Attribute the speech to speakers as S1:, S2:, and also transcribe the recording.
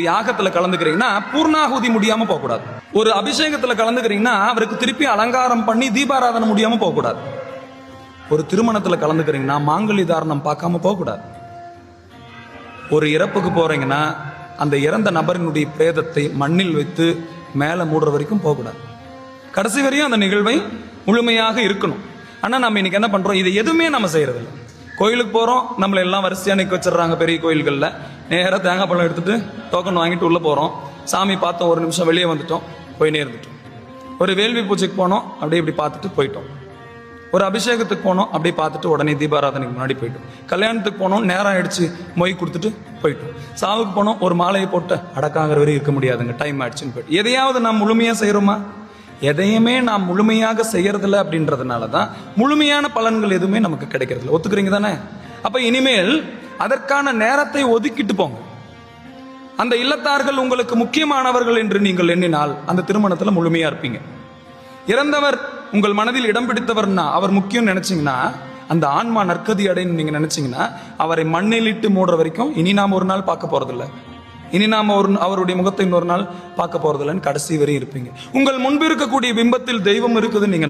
S1: யாகத்துல கலந்துக்கிறீங்கன்னா பூர்ணாகுதி முடியாம போக கூடாது. ஒரு அபிஷேகத்துல கலந்துக்கிறீங்கன்னா அவருக்கு திருப்பி அலங்காரம் பண்ணி தீபாராதனை முடியாம போக கூடாது. ஒரு திருமணத்துல கலந்துக்கிறீங்கன்னா மாங்கல்ய தாரணம் பார்க்காம போக கூடாது. ஒரு இறப்புக்கு போறீங்கன்னா அந்த இறந்த நபரினுடைய பிரேதத்தை மண்ணில் வைத்து மேல மூடுற வரைக்கும் போக கூடாது. கடைசி வரையும் அந்த நிகழ்வை முழுமையாக இருக்கணும். ஆனா நம்ம இன்னைக்கு என்ன பண்றோம்? இது எதுவுமே நம்ம செய்யறது இல்லை. கோயிலுக்கு போறோம், நம்மள எல்லாம் வரிசையா நிக்க வச்சிடறாங்க. பெரிய கோயில்கள்ல நேரா தேங்காய் பழம் எடுத்துட்டு டோக்கன் வாங்கிட்டு உள்ள போறோம். சாமி பார்த்தோம், ஒரு நிமிஷம் வெளியே வந்துட்டோம், போய் இருந்துட்டோம். ஒரு வேள்வி பூஜைக்கு போனோம், அப்படியே இப்படி பார்த்துட்டு போயிட்டோம். ஒரு அபிஷேகத்துக்கு போனோம், அப்படியே பார்த்துட்டு உடனே தீபாராதனைக்கு முன்னாடி போயிட்டோம். கல்யாணத்துக்கு போனோம், நேரம் ஆயிடுச்சு, மொய் கொடுத்துட்டு போயிட்டோம். சாவுக்கு போனோம், ஒரு மாலையை போட்டு அடக்காங்கிற வரை இருக்க முடியாதுங்க, டைம் ஆயிடுச்சுன்னு போயிட்டு. எதையாவது நாம் முழுமையா செய்யறோமா? எதையுமே நாம் முழுமையாக செய்யறதில்ல. அப்படின்றதுனாலதான் முழுமையான பலன்கள் எதுவுமே நமக்கு கிடைக்கிறது இல்லை. ஒத்துக்கிறீங்க தானே? அப்ப இனிமேல் அதற்கான நேரத்தை ஒதுக்கிட்டு போங்க. அந்த இல்லத்தார்கள் உங்களுக்கு முக்கியமானவர்கள் என்று நீங்கள் எண்ணினால் அந்த திருமணத்துல முழுமையா இருப்பீங்க. இறந்தவர் உங்கள் மனதில் இடம் பிடித்தவர்னா அவர் முக்கியம் நினைச்சீங்கன்னா, அந்த ஆன்மா நற்கதி அடைன்னு நீங்க நினைச்சீங்கன்னா, அவரை மண்ணில் இட்டு மூடுற வரைக்கும் இனி நாம் ஒரு நாள் பார்க்க போறதில்லை. இனி நாம அவருடைய முகத்தை இன்னொரு நாள் பார்க்க போறதில்லைன்னு கடைசி வரை இருப்பீங்க. உங்கள் முன்பு இருக்கக்கூடிய பிம்பத்தில் தெய்வம் இருக்குதுன்னு நீங்க